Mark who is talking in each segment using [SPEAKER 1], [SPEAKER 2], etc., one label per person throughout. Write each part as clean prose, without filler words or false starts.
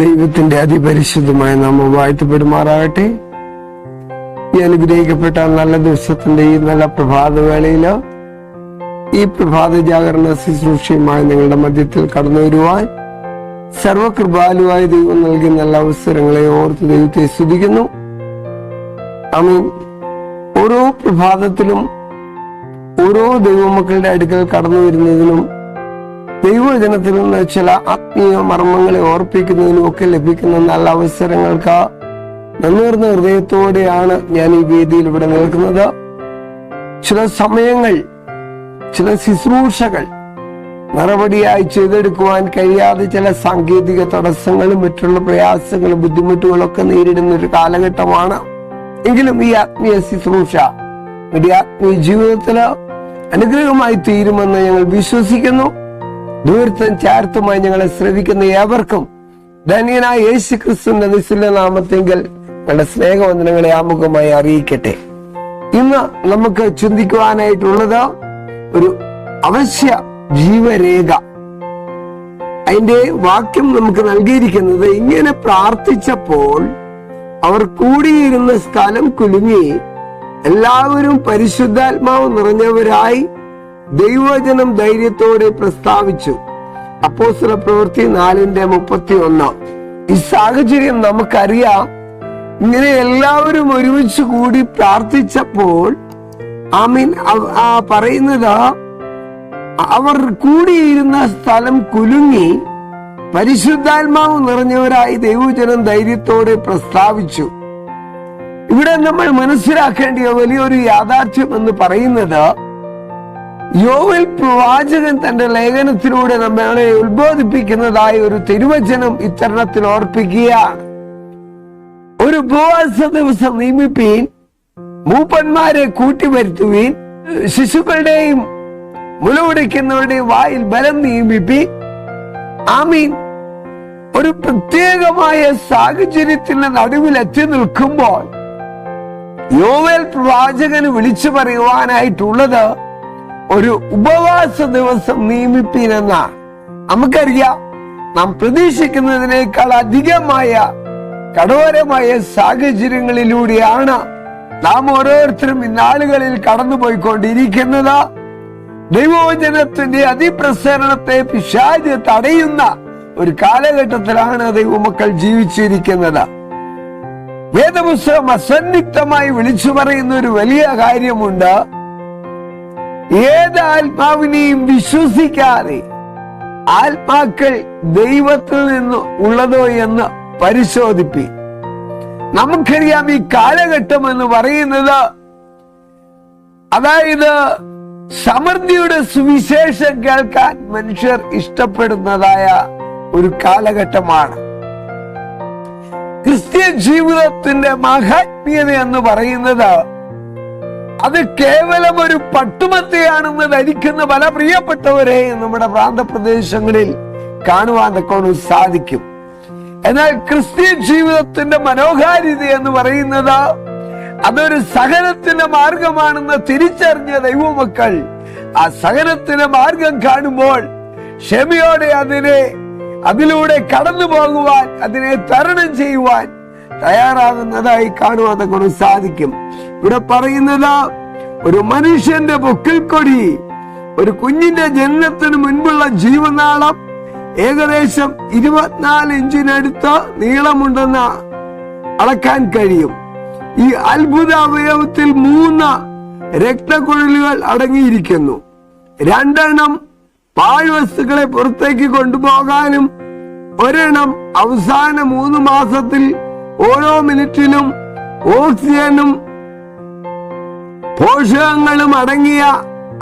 [SPEAKER 1] ദൈവത്തിന്റെ അതിപരിശുദ്ധമായ നാമം വാഴ്ത്തപ്പെടുമാറാകട്ടെ. ഈ അനുഗ്രഹിക്കപ്പെട്ട നല്ല ദിവസത്തിന്റെ ഈ നല്ല പ്രഭാതവേളയില് ഈ പ്രഭാത ജാഗരണ ശുശ്രൂഷയുമായി നിങ്ങളുടെ മധ്യത്തിൽ കടന്നു വരുവാൻ സർവകൃപാലുവായ ദൈവം നൽകിയ നല്ല അവസരങ്ങളെ ഓർത്ത് ദൈവത്തെ സ്തുതിക്കുന്നു. ആമേൻ. ഓരോ പ്രഭാതത്തിലും ഓരോ ദൈവമക്കളുടെ അടുക്കൽ കടന്നു വരുന്നതിനും ദൈവവചനത്തിൽ നിന്ന് ചില ആത്മീയ മർമ്മങ്ങളെ ഓർപ്പിക്കുന്നതിനും ഒക്കെ ലഭിക്കുന്ന നല്ല അവസരങ്ങൾക്ക് നന്ദിർന്ന ഹൃദയത്തോടെയാണ് ഞാൻ ഈ വേദിയിൽ ഇവിടെ നിൽക്കുന്നത്. ചില സമയങ്ങൾ, ചില ശുശ്രൂഷകൾ നടപടിയായി ചെയ്തെടുക്കുവാൻ കഴിയാതെ ചില സാങ്കേതിക തടസ്സങ്ങളും മറ്റുള്ള പ്രയാസങ്ങളും ബുദ്ധിമുട്ടുകളും ഒക്കെ നേരിടുന്ന ഒരു കാലഘട്ടമാണ്. എങ്കിലും ഈ ആത്മീയ ശുശ്രൂഷ ഒരു ആത്മീയ ജീവിതത്തില് അനുഗ്രഹമായി തീരുമെന്ന് ഞങ്ങൾ വിശ്വസിക്കുന്നു. ദൂരത്തും ചേർത്തുമായി ഞങ്ങളെ ശ്രവിക്കുന്ന ഏവർക്കും ധന്യനായ യേശു ക്രിസ്തുവിന്റെ നിസ്തുല്യ നാമത്തെങ്കിൽ ഞങ്ങളുടെ സ്നേഹവന്ദനങ്ങളെ ആമുഖമായി അറിയിക്കട്ടെ. ഇന്ന് നമുക്ക് ചിന്തിക്കുവാനായിട്ടുള്ളത് ഒരു അവശ്യ ജീവരേഖ. അതിന്റെ വാക്യം നമുക്ക് നൽകിയിരിക്കുന്നത്: ഇങ്ങനെ പ്രാർത്ഥിച്ചപ്പോൾ അവർ കൂടിയിരുന്ന സ്ഥലം കുലുങ്ങി, എല്ലാവരും പരിശുദ്ധാത്മാവ് നിറഞ്ഞവരായി ദൈവവചനം ധൈര്യത്തോടെ പ്രസ്താവിച്ചു. അപ്പോസ്തല പ്രവൃത്തി 4:31. ഈ സാഹചര്യം നമുക്കറിയാം. ഇങ്ങനെ എല്ലാവരും ഒരുമിച്ച് കൂടി പ്രാർത്ഥിച്ചപ്പോൾ പറയുന്നത് അവർ കൂടിയിരുന്ന സ്ഥലം കുലുങ്ങി, പരിശുദ്ധാത്മാവ് നിറഞ്ഞവരായി ദൈവവചനം ധൈര്യത്തോടെ പ്രസ്താവിച്ചു. ഇവിടെ നമ്മൾ മനസ്സിലാക്കേണ്ട വലിയൊരു യാഥാർത്ഥ്യം എന്ന് പറയുന്നത്, യോവേൽ പ്രവാചകൻ തന്റെ ലേഖനത്തിലൂടെ നമ്മളെ ഉത്ബോധിപ്പിക്കുന്നതായ ഒരു തിരുവചനം ഇത്തരണത്തിൽ ഓർപ്പിക്കുകയാണ്. ഒരു ഉപവാസ ദിവസം നിയമിപ്പീൻ, മൂപ്പന്മാരെ കൂട്ടിവരുത്തുവീൻ, ശിശുക്കളുടെയും മുലകുടിക്കുന്നവരുടെയും വായിൽ ബലം നിയമിപ്പീൻ. ആമീൻ. ഒരു പ്രത്യേകമായ സാഹചര്യത്തിന്റെ നടുവിൽ എത്തി നിൽക്കുമ്പോൾ യോവേൽ പ്രവാചകന് വിളിച്ചു പറയുവാനായിട്ടുള്ളത് ഒരു ഉപവാസ ദിവസം നിയമിപ്പീനെന്നാണ്. നമുക്കറിയാം, നാം പ്രതീക്ഷിക്കുന്നതിനേക്കാൾ അധികമായ കഠോരമായ സാഹചര്യങ്ങളിലൂടെയാണ് നാം ഓരോരുത്തരും ഇന്നാളുകളിൽ കടന്നുപോയിക്കൊണ്ടിരിക്കുന്നത്. ദൈവവചനത്തിന്റെ അതിപ്രസരണത്തെ പിശാച് തടയുന്ന ഒരു കാലഘട്ടത്തിലാണ് ദൈവമക്കൾ ജീവിച്ചിരിക്കുന്നത്. വേദപുസ്തകം അസന്നിഗ്ധമായി വിളിച്ചു പറയുന്ന ഒരു വലിയ കാര്യമുണ്ട്: ഏത് ആത്മാവിനെയും വിശ്വസിക്കാതെ ആത്മാക്കൾ ദൈവത്തിൽ നിന്ന് ഉള്ളതോ എന്ന് പരിശോധിപ്പി. നമുക്കറിയാം, ഈ കാലഘട്ടം എന്ന് പറയുന്നത്, അതായത് സമൃദ്ധിയുടെ സുവിശേഷം കേൾക്കാൻ മനുഷ്യർ ഇഷ്ടപ്പെടുന്നതായ ഒരു കാലഘട്ടമാണ്. ക്രിസ്ത്യൻ ജീവിതത്തിന്റെ മഹാത്മ്യത എന്ന് പറയുന്നത് അത് കേവലം ഒരു പട്ടുമത്തയാണെന്ന് ധരിക്കുന്ന പല പ്രിയപ്പെട്ടവരെ നമ്മുടെ പ്രാന്തപ്രദേശങ്ങളിൽ കാണുവാൻ സാധിക്കും. എന്നാൽ ക്രിസ്ത്യൻ ജീവിതത്തിന്റെ മനോഹാരിത എന്ന് പറയുന്നത് അതൊരു സഹനത്തിന്റെ മാർഗമാണെന്ന് തിരിച്ചറിഞ്ഞ ദൈവമക്കൾ ആ സഹനത്തിന്റെ മാർഗം കാണുമ്പോൾ ക്ഷമയോടെ അതിലൂടെ കടന്നു പോകുവാൻ, അതിനെ തരണം ചെയ്യുവാൻ തയ്യാറാകുന്നതായി കാണുവാൻ സാധിക്കും. ഇവിടെ പറയുന്നത്, ഒരു മനുഷ്യന്റെ പൊക്കിൽ കൊടി, ഒരു കുഞ്ഞിന്റെ ജനനത്തിന് മുൻപുള്ള ജീവനാളം ഏകദേശം 24 ഇഞ്ചിനടുത്ത് നീളമുണ്ടെന്ന് അളക്കാൻ കഴിയും. ഈ അത്ഭുത അവയവത്തിൽ 3 രക്തക്കുഴലുകൾ അടങ്ങിയിരിക്കുന്നു. 2 പാഴ്വസ്തുക്കളെ പുറത്തേക്ക് കൊണ്ടുപോകാനും 1 അവസാന 3 മാസത്തിൽ ഓരോ മിനിറ്റിലും ഓക്സിജനും പോഷകങ്ങളും അടങ്ങിയ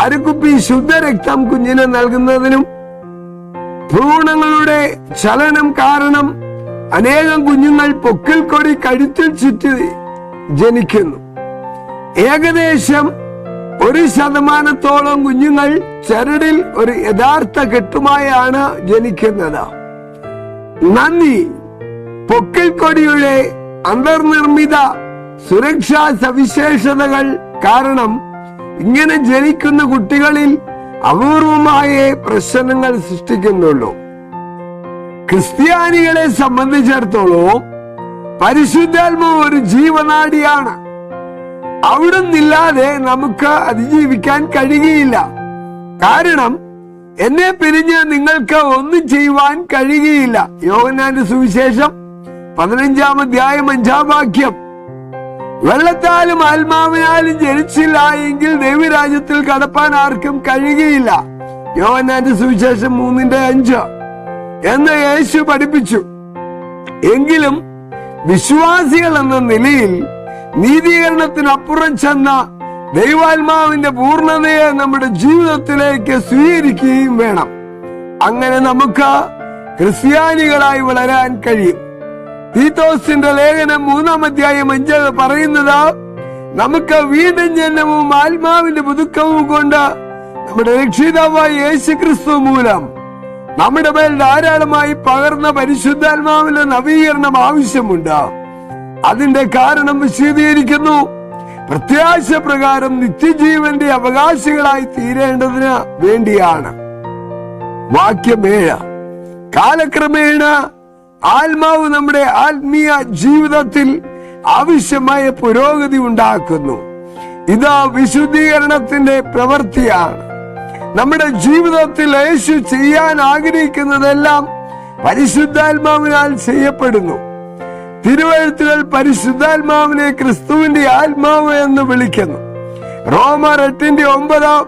[SPEAKER 1] അരക്കുപ്പി ശുദ്ധരക്തം കുഞ്ഞിന് നൽകുന്നതിനും ഭ്രൂണങ്ങളുടെ ചലനം കാരണം അനേകം കുഞ്ഞുങ്ങൾ പൊക്കിൽ കൊടി കഴുത്തിൽ ചുറ്റി ജനിക്കുന്നു. ഏകദേശം 1% കുഞ്ഞുങ്ങൾ ചരടിൽ ഒരു യഥാർത്ഥ കെട്ടുമായാണ് ജനിക്കുന്നത്. നന്ദി. പൊക്കിൽ കൊടിയുടെ അന്തർനിർമ്മിത സുരക്ഷാ സവിശേഷതകൾ കാരണം ഇങ്ങനെ ജനിക്കുന്ന കുട്ടികളിൽ അപൂർവമായ പ്രശ്നങ്ങൾ സൃഷ്ടിക്കുന്നുള്ളൂ. ക്രിസ്ത്യാനികളെ സംബന്ധിച്ചിടത്തോളം പരിശുദ്ധാത്മാവ് ഒരു ജീവനാഡിയാണ്. അവിടുന്നില്ലാതെ നമുക്ക് അതിജീവിക്കാൻ കഴിയുകയില്ല. കാരണം എന്നെ പിരിഞ്ഞ് നിങ്ങൾക്ക് ഒന്നും ചെയ്യുവാൻ കഴിയുകയില്ല. യോഹന്നാന്റെ സുവിശേഷം 15-ാം അധ്യായം 5-ാം വാക്യം. വെള്ളത്താലും ആത്മാവിനാലും ജനിച്ചില്ല എങ്കിൽ ദൈവരാജ്യത്തിൽ കടപ്പാൻ ആർക്കും കഴിയുകയില്ല. യോഹന്നാന്റെ സുവിശേഷം 3:5 എന്ന് യേശു പഠിപ്പിച്ചു. എങ്കിലും വിശ്വാസികൾ എന്ന നിലയിൽ നീതീകരണത്തിനപ്പുറം ചെന്ന ദൈവാത്മാവിന്റെ പൂർണ്ണതയെ നമ്മുടെ ജീവിതത്തിലേക്ക് സ്വീകരിക്കുകയും വേണം. അങ്ങനെ നമുക്ക് ക്രിസ്ത്യാനികളായി വളരാൻ കഴിയും. തീത്തോസിന്റെ ലേഖനം 3-ാം അധ്യായം 5 പറയുന്നത്, നമുക്ക് വീണ്ടും ജനനവും ആത്മാവിന്റെ പുതുക്കവും കൊണ്ട് നമ്മുടെ രക്ഷിതാവായ യേശു ക്രിസ്തു മൂലം നമ്മുടെ മേൽ ധാരാളമായി പകർന്ന പരിശുദ്ധാത്മാവിന്റെ നവീകരണം ആവശ്യമുണ്ട്. അതിന്റെ കാരണം വിശദീകരിക്കുന്നു. പ്രത്യാശ പ്രകാരം നിത്യജീവന്റെ അവകാശികളായി തീരേണ്ടതിന് വേണ്ടിയാണ്. വാക്യം 7. കാലക്രമേണ ആത്മാവ് നമ്മുടെ ആത്മീയ ജീവിതത്തിൽ ആവശ്യമായ പുരോഗതി ഉണ്ടാക്കുന്നു. ഇത് വിശുദ്ധീകരണത്തിന്റെ പ്രവൃത്തിയാണ്. നമ്മുടെ ജീവിതത്തിൽ യേശു ചെയ്യാൻ ആഗ്രഹിക്കുന്നതെല്ലാം പരിശുദ്ധാത്മാവിനാൽ ചെയ്യപ്പെടുന്നു. തിരുവെഴുത്തുകൾ പരിശുദ്ധാത്മാവിനെ ക്രിസ്തുവിന്റെ ആത്മാവ് എന്ന് വിളിക്കുന്നു. റോമർ 8:9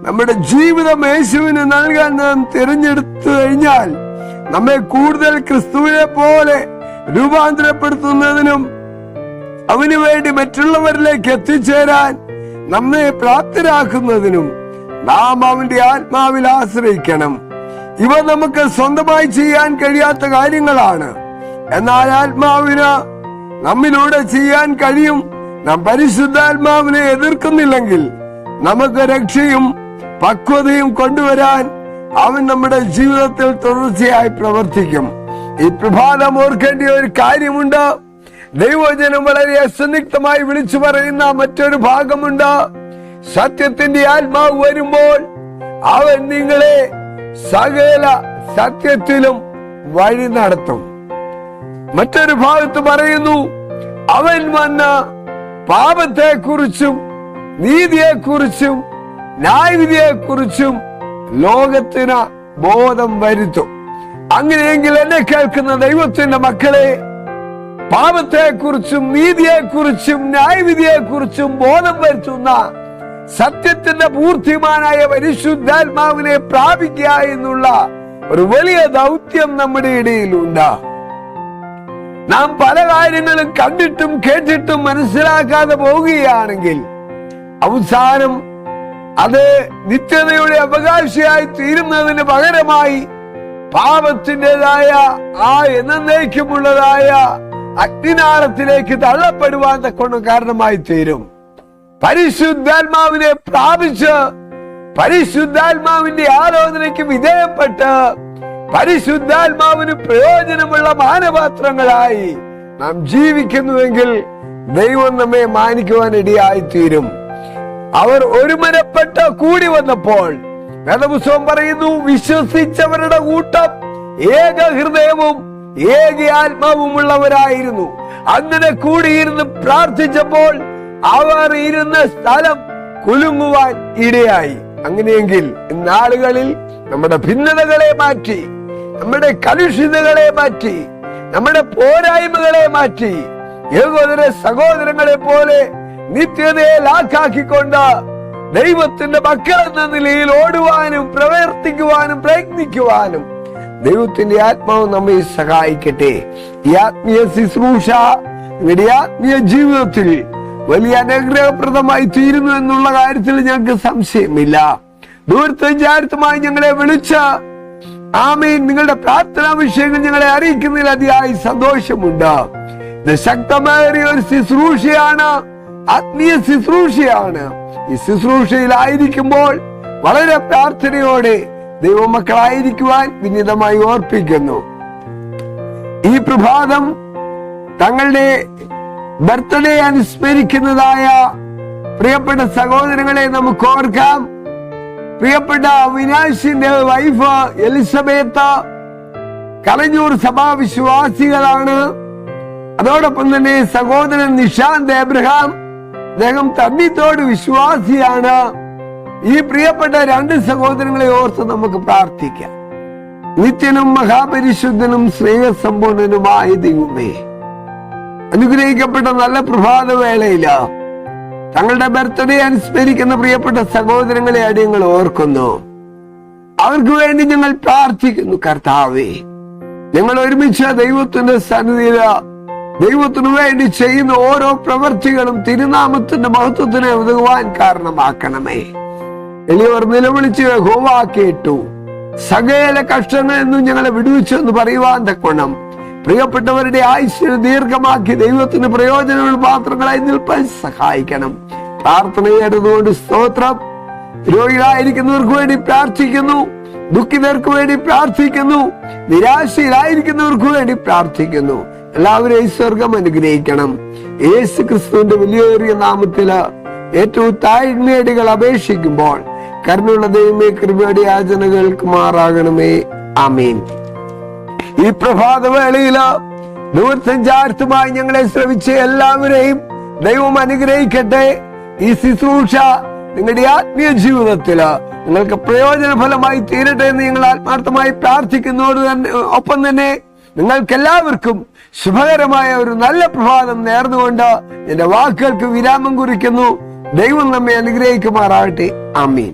[SPEAKER 1] നമ്മുടെ ജീവിതം യേശുവിന് നൽകാൻ നാം തിരഞ്ഞെടുത്തു കഴിഞ്ഞാൽ നമ്മെ കൂടുതൽ ക്രിസ്തുവിനെ പോലെ രൂപാന്തരപ്പെടുത്തുന്നതിനും അവന് വേണ്ടി മറ്റുള്ളവരിലേക്ക് എത്തിച്ചേരാൻ നമ്മെ പ്രാപ്തരാക്കുന്നതിനും നാം അവന്റെ ആത്മാവിൽ ആശ്രയിക്കണം. ഇവ നമുക്ക് സ്വന്തമായി ചെയ്യാൻ കഴിയാത്ത കാര്യങ്ങളാണ്. എന്നാൽ ആത്മാവിന് നമ്മിലൂടെ ചെയ്യാൻ കഴിയും. നാം പരിശുദ്ധാത്മാവിനെ എതിർക്കുന്നില്ലെങ്കിൽ നമുക്ക് രക്ഷയും പക്വതയും കൊണ്ടുവരാൻ അവൻ നമ്മുടെ ജീവിതത്തിൽ തുടർച്ചയായി പ്രവർത്തിക്കും. ഈ പ്രഭാതം ഓർക്കേണ്ട ഒരു കാര്യമുണ്ട്. ദൈവജനം വളരെ അസന്നിഗ്ധമായി വിളിച്ചു പറയുന്ന മറ്റൊരു ഭാഗമുണ്ട്. സത്യത്തിന്റെ ആത്മാവ് വരുമ്പോൾ അവൻ നിങ്ങളെ സകല സത്യത്തിലും വഴി നടത്തും. മറ്റൊരു ഭാഗത്ത് പറയുന്നു, അവൻ വന്ന് പാപത്തെക്കുറിച്ചും നീതിയെക്കുറിച്ചും ന്യായവിധിയെക്കുറിച്ചും ലോകത്തിന് ബോധം വരുത്തും. അങ്ങനെയെങ്കിൽ എന്നെ കേൾക്കുന്ന ദൈവത്തിന്റെ മക്കളെ, പാപത്തെക്കുറിച്ചും നീതിയെക്കുറിച്ചും ന്യായവിധിയെക്കുറിച്ചും ബോധം വരുത്തുന്ന സത്യത്തിന്റെ പൂർത്തിമാനായ പരിശുദ്ധാത്മാവിനെ പ്രാപിക്കുക എന്നുള്ള ഒരു വലിയ ദൗത്യം നമ്മുടെ ഇടയിലുണ്ട്. നാം പല കാര്യങ്ങളും കണ്ടിട്ടും കേട്ടിട്ടും മനസ്സിലാക്കാതെ പോവുകയാണെങ്കിൽ അവസാനം അത് നിത്യതയുടെ അവകാശിയായി തീരുന്നതിന് പകരമായി പാപത്തിൻ്റെതായ ആ എന്നേക്കുമുള്ളതായ അഗ്നിനാളത്തിലേക്ക് തള്ളപ്പെടുവാൻ തക്കൊണ്ട് കാരണമായി തീരും. പരിശുദ്ധാത്മാവിനെ പ്രാപിച്ച് പരിശുദ്ധാത്മാവിന്റെ ആലോചനയ്ക്ക് വിധേയപ്പെട്ട് പരിശുദ്ധാത്മാവിന് പ്രയോജനമുള്ള മാനപാത്രങ്ങളായി നാം ജീവിക്കുന്നുവെങ്കിൽ ദൈവം നമ്മെ മാനിക്കുവാൻ ഇടയായി തീരും. അവർ ഒരുമനപ്പെട്ട് കൂടി വന്നപ്പോൾ വേദപുസ്തകം പറയുന്നു, വിശ്വസിച്ചവരുടെ കൂട്ടം ഏക ഹൃദയവും ഏക ആത്മാവും ഉള്ളവരായിരുന്നു. അങ്ങനെ കൂടിയിരുന്ന് പ്രാർത്ഥിച്ചപ്പോൾ അവർ ഇരുന്ന സ്ഥലം കുലുങ്ങുവാൻ ഇടയായി. അങ്ങനെയെങ്കിൽ ഇന്നാളുകളിൽ നമ്മുടെ ഭിന്നതകളെ മാറ്റി, നമ്മുടെ കലുഷിതകളെ മാറ്റി, നമ്മുടെ പോരായ്മകളെ മാറ്റി ഏകോദര സഹോദരങ്ങളെ പോലെ നിത്യതയെ ലാക്കാക്കിക്കൊണ്ട് ദൈവത്തിന്റെ മക്കൾ എന്ന നിലയിൽ ഓടുവാനും പ്രവർത്തിക്കുവാനും പ്രയത്നിക്കുവാനും ദൈവത്തിന്റെ ആത്മാവ് നമ്മെ സഹായിക്കട്ടെ. ഈ ആത്മീയ ശുശ്രൂഷ നിങ്ങളുടെ ആത്മീയ ജീവിതത്തിൽ വലിയ അനുഗ്രഹപ്രദമായി തീരുന്നു എന്നുള്ള കാര്യത്തിൽ ഞങ്ങൾക്ക് സംശയമില്ല. ദൂരത്തും ചാരത്തുമായി ഞങ്ങളെ വിളിച്ച ആമേൻ നിങ്ങളുടെ പ്രാർത്ഥനാ വിഷയങ്ങൾ ഞങ്ങളെ അറിയിക്കുന്നതിൽ അതിയായി സന്തോഷമുണ്ട്. ഇത് ശക്തമേറിയ ഒരു ശുശ്രൂഷയാണ്, ആത്മീയ ശുശ്രൂഷയാണ്. ഈ ശുശ്രൂഷയിലായിരിക്കുമ്പോൾ വളരെ പ്രാർത്ഥനയോടെ ദൈവമക്കളായിരിക്കുവാൻ വിനീതമായി ഓർപ്പിക്കുന്നു. ഈ പ്രഭാതം തങ്ങളുടെ ബർത്ത്ഡേ അനുസ്മരിക്കുന്നതായ പ്രിയപ്പെട്ട സഹോദരങ്ങളെ നമുക്ക് ഓർക്കാം. പ്രിയപ്പെട്ട അവിനാശിന്റെ വൈഫ് എലിസബത്ത് കലഞ്ഞൂർ സഭാവിശ്വാസികളാണ്. അതോടൊപ്പം തന്നെ സഹോദരൻ നിഷാന്ത് എബ്രഹാം, അദ്ദേഹം തണ്ണിത്തോട് വിശ്വാസിയാണ്. ഈ പ്രിയപ്പെട്ട രണ്ട് സഹോദരങ്ങളെ ഓർത്ത് നമുക്ക് പ്രാർത്ഥിക്കാം. നിത്യനും മഹാപരിശുദ്ധനും സ്നേഹസമ്പൂർണനുമായ ദൈവമേ, അനുഗ്രഹിക്കപ്പെട്ട നല്ല പ്രഭാതവേളയില് തങ്ങളുടെ ബർത്ത്ഡേ അനുസ്മരിക്കുന്ന പ്രിയപ്പെട്ട സഹോദരങ്ങളെ അടിയങ്ങൾ ഓർക്കുന്നു. അവർക്ക് വേണ്ടി ഞങ്ങൾ പ്രാർത്ഥിക്കുന്നു. കർത്താവേ, ഞങ്ങൾ ഒരുമിച്ച് ദൈവത്തിന്റെ സന്നിധിയില് ദൈവത്തിനു വേണ്ടി ചെയ്യുന്ന ഓരോ പ്രവൃത്തികളും തിരുനാമത്തിന്റെ മഹത്വത്തിനെ ഉതകുവാൻ കാരണമാക്കണമേ. എളിയവർ നിലവിളിച്ച് യഹോവ കേട്ടു, സകല കഷ്ടങ്ങളിൽ നിന്നും ഞങ്ങളെ വിടുവിച്ചു എന്ന് പറയുവാൻ തക്കവണ്ണം പ്രിയപ്പെട്ടവരുടെ ആയുസ്സിനെ ദീർഘമാക്കി ദൈവത്തിന് പ്രയോജനമുള്ള പാത്രങ്ങളായി നിൽപ്പാൻ സഹായിക്കണം. പ്രാർത്ഥനയെടുത്തുകൊണ്ട് സ്തോത്രം. രോഗികളായിരിക്കുന്നവർക്ക് വേണ്ടി പ്രാർത്ഥിക്കുന്നു, ദുഃഖിതർക്ക് വേണ്ടി പ്രാർത്ഥിക്കുന്നു, നിരാശയിലായിരിക്കുന്നവർക്ക് വേണ്ടി പ്രാർത്ഥിക്കുന്നു. എല്ലാവരെയും സ്വർഗം അനുഗ്രഹിക്കണം. യേശു ക്രിസ്തുവിന്റെ വലിയേറിയ നാമത്തില് ഏറ്റവും താഴ്മേടികൾ അപേക്ഷിക്കുമ്പോൾ കരുണയുള്ള ദൈവമേ, കൃപയുടെ യാചനകൾക്ക് മാറാകണമേ. ആമേൻ. ഈ പ്രഭാതവേളയില് ദൂരസഞ്ചാരത്തുമായി ഞങ്ങളെ ശ്രമിച്ച എല്ലാവരെയും ദൈവം അനുഗ്രഹിക്കട്ടെ. ഈ ശുശ്രൂഷ നിങ്ങളുടെ ആത്മീയ ജീവിതത്തില് നിങ്ങൾക്ക് പ്രയോജന ഫലമായി തീരട്ടെ എന്ന് ഞങ്ങൾ ആത്മാർത്ഥമായി പ്രാർത്ഥിക്കുന്നതോട് തന്നെ ഒപ്പം തന്നെ നിങ്ങൾക്കെല്ലാവർക്കും ശുഭകരമായ ഒരു നല്ല പ്രഭാതം നേർന്നുകൊണ്ട് എന്റെ വാക്കുകൾക്ക് വിരാമം കുറിക്കുന്നു. ദൈവം നമ്മെ അനുഗ്രഹിക്കുമാറാകട്ടെ. ആമീൻ.